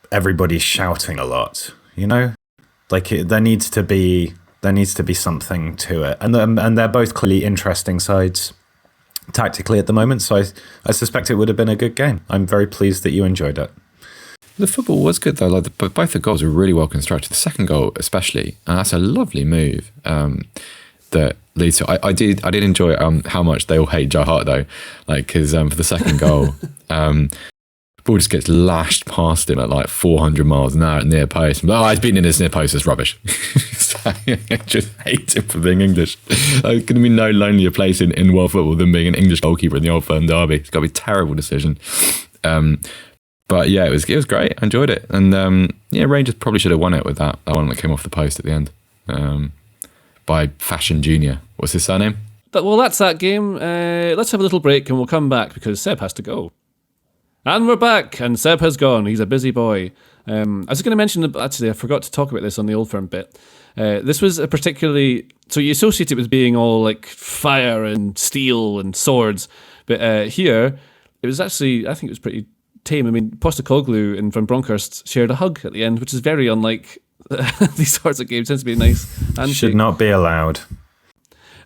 [SPEAKER 3] everybody's shouting a lot. You know, like there needs to be something to it, and they're both clearly interesting sides tactically at the moment. So I suspect it would have been a good game. I'm very pleased that you enjoyed it.
[SPEAKER 2] The football was good though. Like both the goals were really well constructed. The second goal, especially, and that's a lovely move. That leads to. I did enjoy how much they all hate Joe Hart though. Like because for the second goal, ball just gets lashed past him at like 400 miles an hour at near post. Oh, he's beaten in his near post. It's rubbish. So, I just hate him for being English. There's going to be no lonelier place in world football than being an English goalkeeper in the Old Firm derby. It's got to be a terrible decision. But yeah, it was great. I enjoyed it, and Rangers probably should have won it with that one that came off the post at the end by Fashion Junior. What's his surname?
[SPEAKER 1] Well, that's that game. Let's have a little break, and we'll come back because Seb has to go. And we're back, and Seb has gone. He's a busy boy. I was going to mention, actually, I forgot to talk about this on the Old Firm bit. This was a particularly, so you associate it with being all like fire and steel and swords, but here it was actually, I think it was pretty tame. I mean, Postecoglou and Van Bronckhorst shared a hug at the end, which is very unlike these sorts of games. It tends to be a nice handshake.
[SPEAKER 3] Should not be allowed.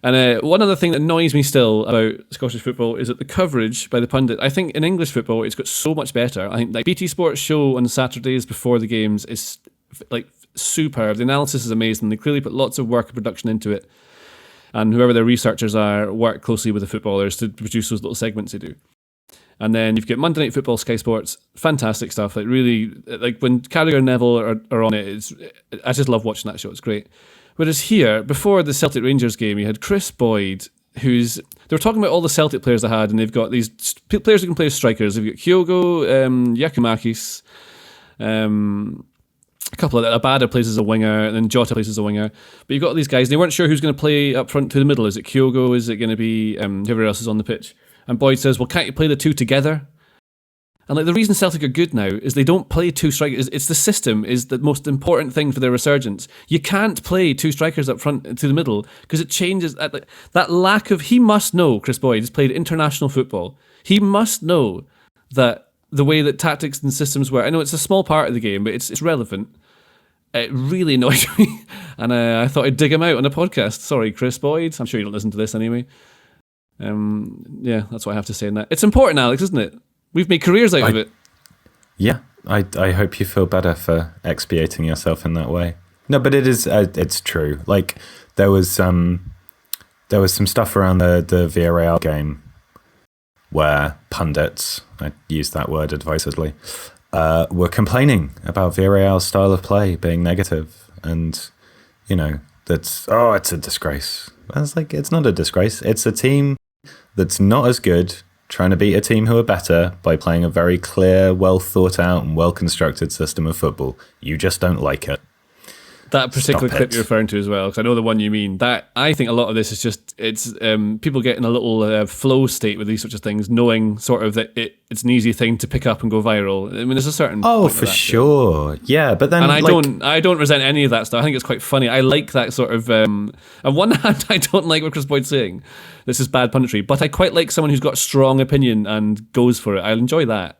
[SPEAKER 1] And one other thing that annoys me still about Scottish football is that the coverage by the pundit, I think in English football, it's got so much better. I think like BT Sport's show on Saturdays before the games is like superb. The analysis is amazing. They clearly put lots of work and production into it. And whoever their researchers are work closely with the footballers to produce those little segments they do. And then you've got Monday Night Football, Sky Sports, fantastic stuff. Like really, like when Carragher and Neville are on it, I just love watching that show. It's great. Whereas here, before the Celtic Rangers game, you had Chris Boyd, they were talking about all the Celtic players they had, and they've got these players who can play as strikers. They've got Kyogo, Yakumakis, a couple of Abada plays as a winger, and then Jota plays as a winger. But you've got these guys, and they weren't sure who's going to play up front through the middle. Is it Kyogo? Is it going to be whoever else is on the pitch? And Boyd says, well, can't you play the two together? And like the reason Celtic are good now is they don't play two strikers. It's the system is the most important thing for their resurgence. You can't play two strikers up front to the middle because it changes that lack of. He must know, Chris Boyd has played international football. He must know that the way that tactics and systems work. I know it's a small part of the game, but it's relevant. It really annoyed me, and I thought I'd dig him out on a podcast. Sorry, Chris Boyd. I'm sure you don't listen to this anyway. Yeah, that's what I have to say on that. It's important, Alex, isn't it? We've made careers out of it. Yeah,
[SPEAKER 3] I hope you feel better for expiating yourself in that way. No, but it is it's true. Like there was some stuff around the Villarreal game where pundits, I use that word advisedly, were complaining about Villarreal's style of play being negative, and it's a disgrace. I was like, it's not a disgrace. It's a team that's not as good, trying to beat a team who are better by playing a very clear, well thought out and well constructed system of football. You just don't like it.
[SPEAKER 1] That particular clip you're referring to as well, because I know the one you mean. That I think a lot of this is just it's people get in a little flow state with these sorts of things, knowing sort of that it's an easy thing to pick up and go viral. I mean, there's a certain
[SPEAKER 3] for sure, yeah. But then,
[SPEAKER 1] and I don't resent any of that stuff. I think it's quite funny. I like that sort of. On one hand, I don't like what Chris Boyd's saying. This is bad punditry, but I quite like someone who's got a strong opinion and goes for it. I enjoy that.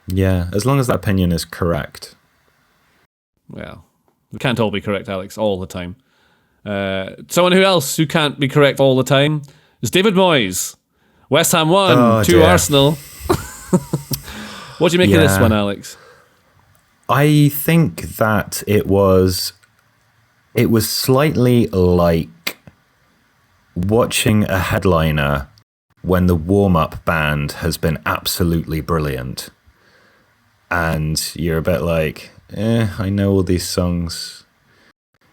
[SPEAKER 3] Yeah, as long as that opinion is correct.
[SPEAKER 1] Well. We can't all be correct, Alex, all the time. Someone who can't be correct all the time is David Moyes. West Ham 1, 2 Arsenal. What do you make of this one, Alex?
[SPEAKER 3] I think that it was slightly like watching a headliner when the warm-up band has been absolutely brilliant. And you're a bit like, I know all these songs.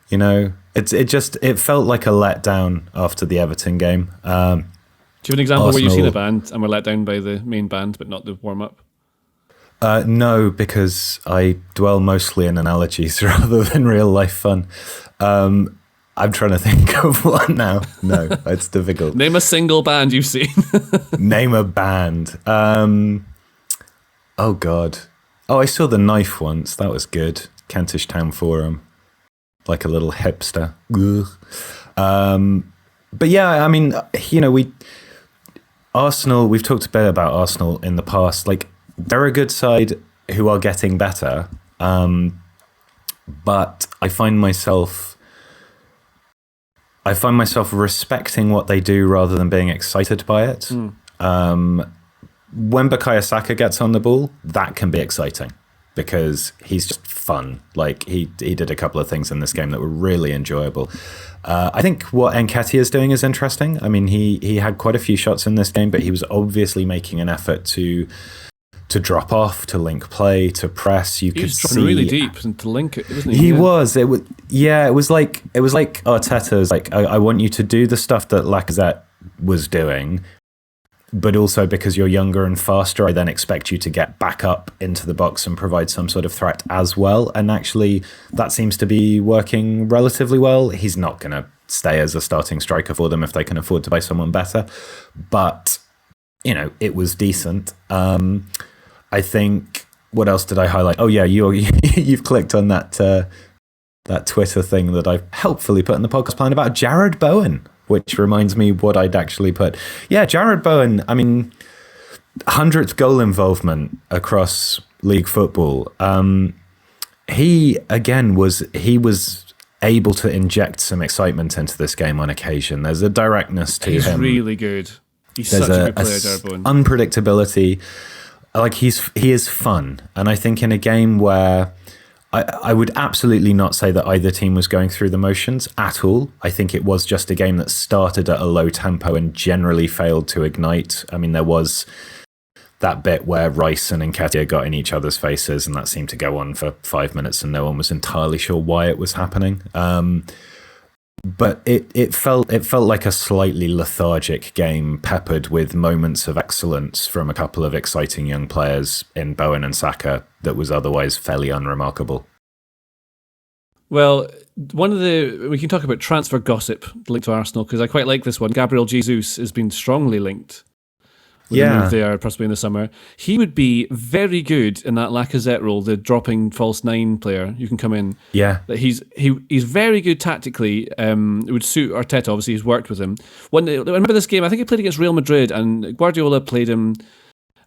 [SPEAKER 3] You know, it felt like a letdown after the Everton game.
[SPEAKER 1] Do you have an example where you've
[SPEAKER 3] Arsenal-
[SPEAKER 1] seen a band and were let down by the main band, but not the warm up?
[SPEAKER 3] No, because I dwell mostly in analogies rather than real life fun. I'm trying to think of one now. No, it's difficult.
[SPEAKER 1] Name a single band you've seen.
[SPEAKER 3] Name a band. Oh God. Oh, I saw The Knife once. That was good. Kentish Town Forum. Like a little hipster. But yeah, I mean, you know, Arsenal, we've talked a bit about Arsenal in the past. Like, they're a good side who are getting better. But I find myself respecting what they do rather than being excited by it. When Bukayo Saka gets on the ball, that can be exciting because he's just fun. Like he did a couple of things in this game that were really enjoyable. I think what Nketiah is doing is interesting. I mean, he had quite a few shots in this game, but he was obviously making an effort to drop off, to link play, to press. You could see
[SPEAKER 1] really deep and to link it, wasn't he?
[SPEAKER 3] He was. It was. Yeah. It was like Arteta's. Like I want you to do the stuff that Lacazette was doing, but also because you're younger and faster, I then expect you to get back up into the box and provide some sort of threat as well. And actually, that seems to be working relatively well. He's not going to stay as a starting striker for them if they can afford to buy someone better, but you know, it was decent. I think, what else did I highlight? Oh yeah, you've clicked on that Twitter thing that I've helpfully put in the podcast plan about Jared Bowen, which reminds me what I'd actually put. Yeah, Jared Bowen, I mean, 100th goal involvement across league football. He was able to inject some excitement into this game on occasion. There's a directness to him.
[SPEAKER 1] He's really good. He's
[SPEAKER 3] There's
[SPEAKER 1] such a good player, Jared Bowen.
[SPEAKER 3] Unpredictability. Like he is fun. And I think in a game where I would absolutely not say that either team was going through the motions at all. I think it was just a game that started at a low tempo and generally failed to ignite. I mean, there was that bit where Rice and Nketiah got in each other's faces, and that seemed to go on for 5 minutes and no one was entirely sure why it was happening. But it felt like a slightly lethargic game, peppered with moments of excellence from a couple of exciting young players in Bowen and Saka that was otherwise fairly unremarkable.
[SPEAKER 1] Well, we can talk about transfer gossip linked to Arsenal, because I quite like this one. Gabriel Jesus has been strongly linked with the move there, possibly in the summer. He would be very good in that Lacazette role, the dropping false nine player. You can come in.
[SPEAKER 3] Yeah.
[SPEAKER 1] He's very good tactically. It would suit Arteta, obviously, he's worked with him. I remember this game, I think he played against Real Madrid, and Guardiola played him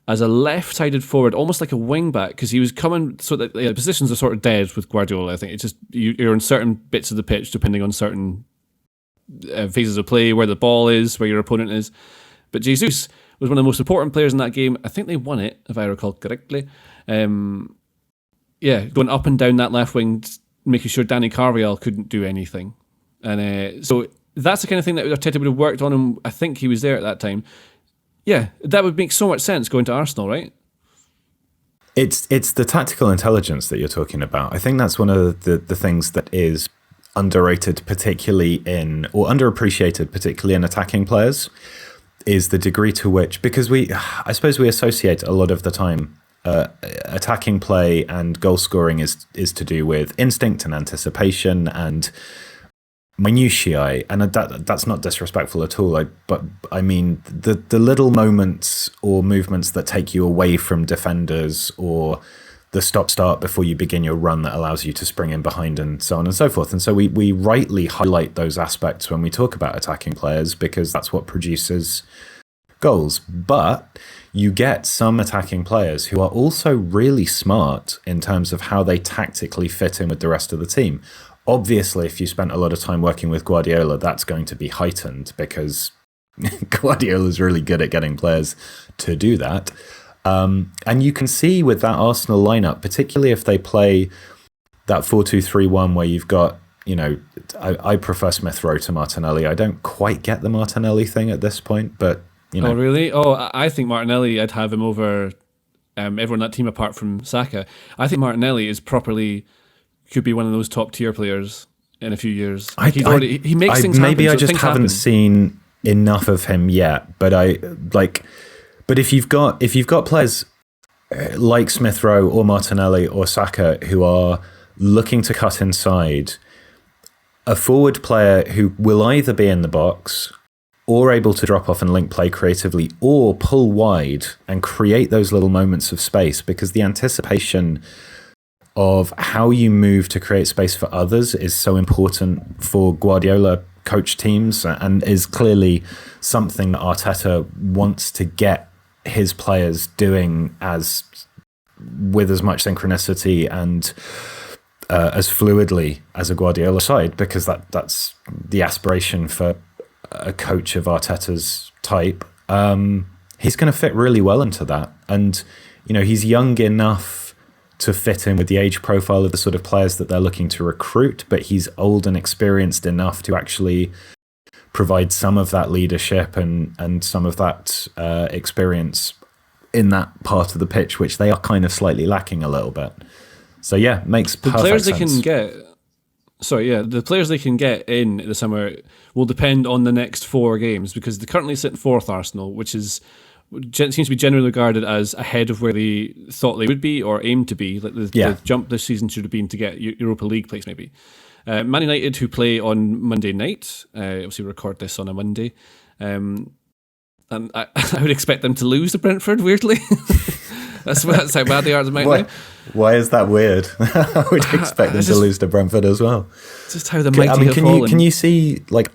[SPEAKER 1] as a left-sided forward, almost like a wing-back, because he was coming, so that positions are sort of dead with Guardiola. I think it's just, you're in certain bits of the pitch, depending on certain phases of play, where the ball is, where your opponent is. But Jesus was one of the most important players in that game. I think they won it, if I recall correctly. Going up and down that left wing, making sure Danny Carvajal couldn't do anything. And so that's the kind of thing that Arteta would have worked on, and I think he was there at that time. Yeah, that would make so much sense going to Arsenal, right?
[SPEAKER 3] It's the tactical intelligence that you're talking about. I think that's one of the things that is underrated, or underappreciated, particularly in attacking players, is the degree to which, because I suppose we associate a lot of the time attacking play and goal scoring is to do with instinct and anticipation and minutiae, and that's not disrespectful at all. But I mean the little moments or movements that take you away from defenders, or the stop-start before you begin your run that allows you to spring in behind, and so on and so forth. And so we rightly highlight those aspects when we talk about attacking players, because that's what produces goals. But you get some attacking players who are also really smart in terms of how they tactically fit in with the rest of the team. Obviously, if you spent a lot of time working with Guardiola, that's going to be heightened, because Guardiola is really good at getting players to do that. And you can see with that Arsenal lineup, particularly if they play that 4-2-3-1 where you've got, I prefer Smith Rowe to Martinelli. I don't quite get the Martinelli thing at this point, but,
[SPEAKER 1] Oh, really? Oh, I think Martinelli, I'd have him over everyone in that team apart from Saka. I think Martinelli could be one of those top tier players in a few years.
[SPEAKER 3] He
[SPEAKER 1] makes things happen.
[SPEAKER 3] Maybe I
[SPEAKER 1] so
[SPEAKER 3] just
[SPEAKER 1] things
[SPEAKER 3] haven't
[SPEAKER 1] happen.
[SPEAKER 3] seen enough of him yet. But But if you've got players like Smith Rowe or Martinelli or Saka who are looking to cut inside, a forward player who will either be in the box or able to drop off and link play creatively, or pull wide and create those little moments of space, because the anticipation of how you move to create space for others is so important for Guardiola coach teams, and is clearly something that Arteta wants to get his players doing with as much synchronicity and as fluidly as a Guardiola side, because that's the aspiration for a coach of Arteta's type. He's going to fit really well into that, and he's young enough to fit in with the age profile of the sort of players that they're looking to recruit, but he's old and experienced enough to actually provide some of that leadership and some of that experience in that part of the pitch, which they are kind of slightly lacking a little bit. So yeah, makes perfect sense.
[SPEAKER 1] The players they can get in the summer will depend on the next 4 games, because they currently sit in 4th, Arsenal, which seems to be generally regarded as ahead of where they thought they would be or aimed to be. Like the jump this season should have been to get Europa League place, maybe. Man United, who play on Monday night, obviously we record this on a Monday, and I would expect them to lose to Brentford, weirdly. That's how bad they are at the moment.
[SPEAKER 3] Why is that weird? I would expect them to lose to Brentford as well.
[SPEAKER 1] Just how the mighty have fallen.
[SPEAKER 3] Can you see like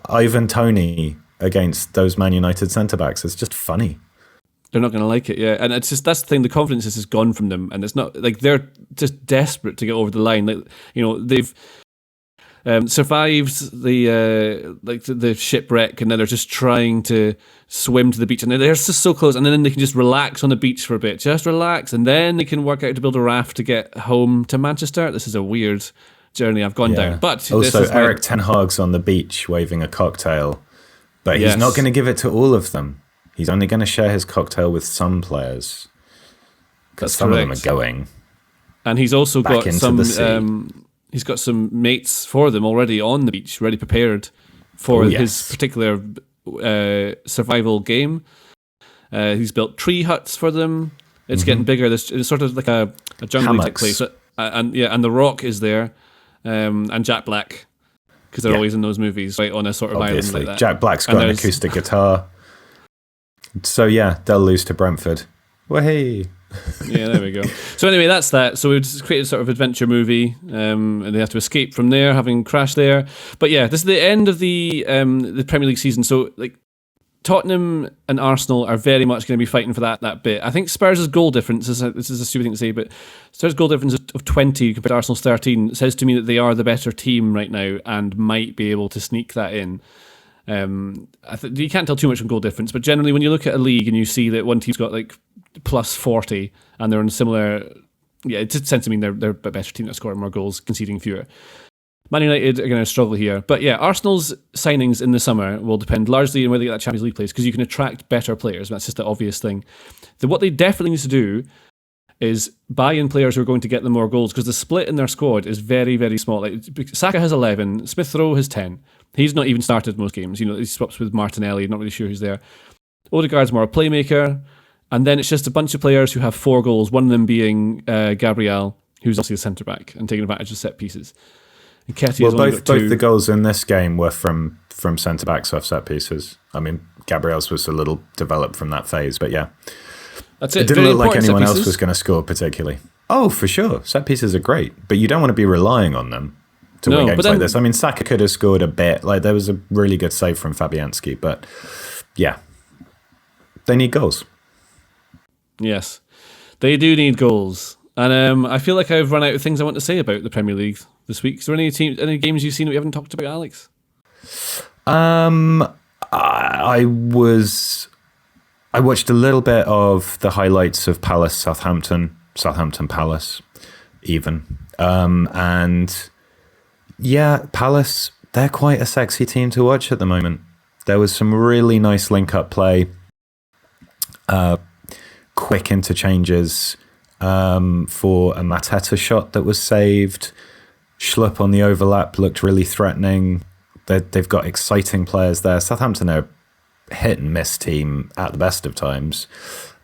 [SPEAKER 3] Ivan Toney against those Man United centre-backs? It's just funny.
[SPEAKER 1] They're not going to like it, yeah. And it's just, that's the thing, the confidence has just gone from them, and it's not like they're just desperate to get over the line. Like, they've survived the shipwreck, and then they're just trying to swim to the beach, and they're just so close, and then they can just relax on the beach for a bit, just relax, and then they can work out to build a raft to get home to Manchester. This is a weird journey I've gone down. But
[SPEAKER 3] also, Eric Ten Hag's on the beach waving a cocktail, but he's not going to give it to all of them. He's only going to share his cocktail with some players, because some of them are going.
[SPEAKER 1] And he's also got some. He's got some mates for them already on the beach, ready prepared for his particular survival game. He's built tree huts for them. It's getting bigger. It's sort of like a jungle type place. And The Rock is there, and Jack Black, because they're always in those movies, right, on a sort of island like that.
[SPEAKER 3] Jack Black's got an acoustic guitar. So yeah, they'll lose to Brentford. Way.
[SPEAKER 1] Yeah, there we go. So anyway, that's that. So we've just created a sort of adventure movie, and they have to escape from there, having crashed there. But yeah, this is the end of the Premier League season. So like, Tottenham and Arsenal are very much going to be fighting for that bit. I think Spurs' goal difference, this is a stupid thing to say, but Spurs' goal difference of 20 compared to Arsenal's 13 says to me that they are the better team right now and might be able to sneak that in. You can't tell too much from goal difference, but generally when you look at a league and you see that one team's got like plus 40 and they're on similar, it just tends to mean they're a better team that's scoring more goals, conceding fewer. Man United are going to struggle here, but yeah, Arsenal's signings in the summer will depend largely on whether they get that Champions League place, because you can attract better players. That's just the obvious thing. What they definitely need to do is buy in players who are going to get them more goals, because the split in their squad is very, very small. Like, Saka has 11, Smith Rowe has 10. He's not even started most games. He swaps with Martinelli, not really sure who's there. Odegaard's more a playmaker, and then it's just a bunch of players who have 4 goals, one of them being Gabriel, who's also a centre-back, and taking advantage of set pieces.
[SPEAKER 3] Both the goals in this game were from centre-backs off set pieces. I mean, Gabriel's was a little developed from that phase, but yeah.
[SPEAKER 1] That's it.
[SPEAKER 3] It didn't look like anyone else was going to score particularly. Oh, for sure. Set pieces are great, but you don't want to be relying on them to win games like this. I mean, Saka could have scored a bit. Like, there was a really good save from Fabianski, but yeah, they need goals.
[SPEAKER 1] Yes, they do need goals. And I feel like I've run out of things I want to say about the Premier League this week. Is there any games you've seen that we haven't talked about, Alex?
[SPEAKER 3] I watched a little bit of the highlights of Palace Southampton Palace even. And yeah, Palace, they're quite a sexy team to watch at the moment. There was some really nice link-up play, quick interchanges, for a Mateta shot that was saved. Schlupp on the overlap looked really threatening. They've got exciting players there. Southampton are a hit and miss team at the best of times.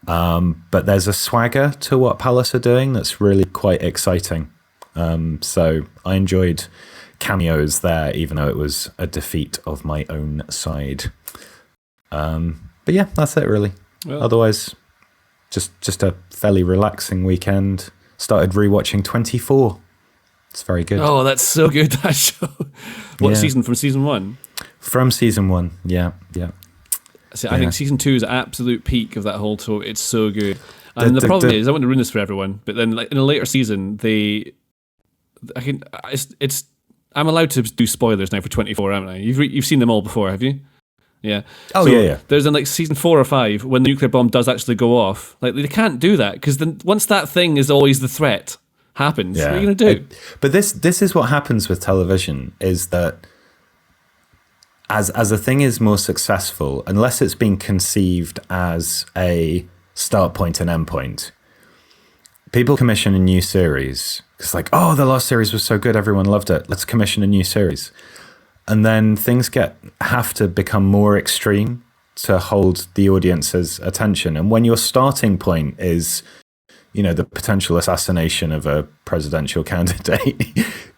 [SPEAKER 3] But there's a swagger to what Palace are doing that's really quite exciting. So I enjoyed cameos there, even though it was a defeat of my own side. But yeah, that's it really. Well, otherwise, just a fairly relaxing weekend. Started rewatching 24. It's very good.
[SPEAKER 1] Oh, that's so good, that show. What season? From season 1?
[SPEAKER 3] From season 1, yeah.
[SPEAKER 1] See, I think season 2 is absolute peak of that whole show. It's so good. And the problem is, I want to ruin this for everyone, but then like in a later season, I'm allowed to do spoilers now for 24, haven't I? You've seen them all before, have you? Yeah.
[SPEAKER 3] Oh, so yeah.
[SPEAKER 1] There's in like season 4 or 5 when the nuclear bomb does actually go off. Like they can't do that because then once that thing is always the threat happens, what are you going to do?
[SPEAKER 3] But this is what happens with television: is that as a thing is more successful, unless it's been conceived as a start point and end point, people commission a new series. It's like, oh, the last series was so good, everyone loved it. Let's commission a new series. And then things have to become more extreme to hold the audience's attention. And when your starting point is, the potential assassination of a presidential candidate,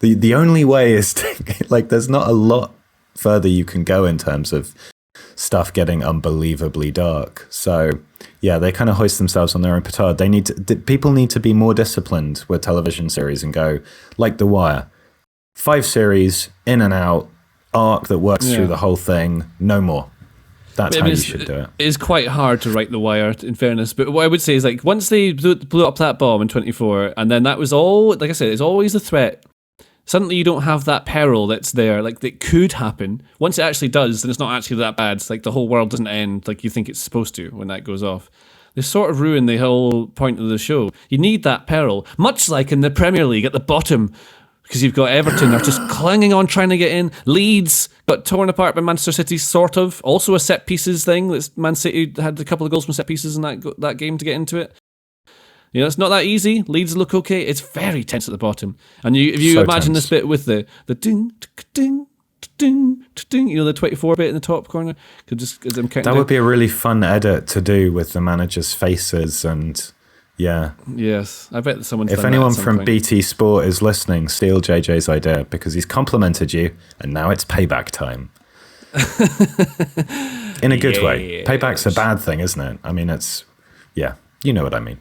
[SPEAKER 3] the only way is to, like, there's not a lot further you can go in terms of stuff getting unbelievably dark. So yeah, they kind of hoist themselves on their own petard. People need to be more disciplined with television series and go like The Wire, 5 series in and out, arc that works through the whole thing, no more. That's how you should do it. It is
[SPEAKER 1] quite hard to write The Wire, in fairness. But what I would say is, like, once they blew up that bomb in 24, and then that was all, like I said, it's always a threat. Suddenly you don't have that peril that's there, like, that could happen. Once it actually does, then it's not actually that bad. It's like the whole world doesn't end like you think it's supposed to when that goes off. They sort of ruin the whole point of the show. You need that peril. Much like in the Premier League at the bottom, because you've got Everton are just clinging on, trying to get in. Leeds got torn apart by Manchester City, sort of. Also a set pieces thing. That's Man City had a couple of goals from set pieces in that game to get into it. It's not that easy. Leeds look okay. It's very tense at the bottom. And if you imagine tense. This bit with the ding, ding, ding, ding, the 24 bit in the top corner. That
[SPEAKER 3] would be a really fun edit to do with the managers' faces and... Yeah.
[SPEAKER 1] Yes, I bet someone's
[SPEAKER 3] If anyone from BT Sport is listening, steal JJ's idea because he's complimented you and now it's payback time. In a good way. Payback's a bad thing, isn't it? I mean, you know what I mean.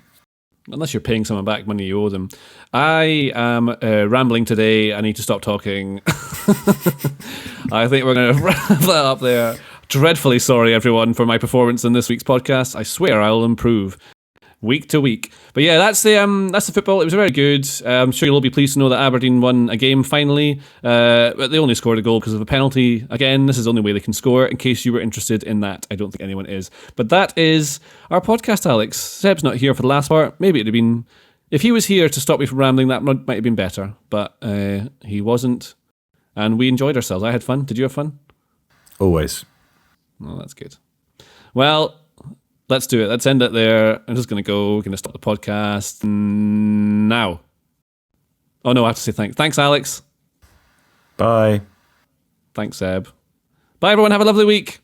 [SPEAKER 1] Unless you're paying someone back money you owe them. I am rambling today. I need to stop talking. I think we're going to wrap that up there. Dreadfully sorry, everyone, for my performance in this week's podcast. I swear I'll improve week to week. But yeah, that's the football. It was very good. I'm sure you'll all be pleased to know that Aberdeen won a game finally. But they only scored a goal because of a penalty. Again, this is the only way they can score, in case you were interested in that. I don't think anyone is. But that is our podcast, Alex. Seb's not here for the last part. Maybe it'd have been... If he was here to stop me from rambling, that might have been better. But he wasn't. And we enjoyed ourselves. I had fun. Did you have fun?
[SPEAKER 3] Always.
[SPEAKER 1] Oh, that's good. Well... Let's do it. Let's end it there. I'm just going to go. We're going to stop the podcast now. Oh, no, I have to say thanks. Thanks, Alex.
[SPEAKER 3] Bye.
[SPEAKER 1] Thanks, Seb. Bye, everyone. Have a lovely week.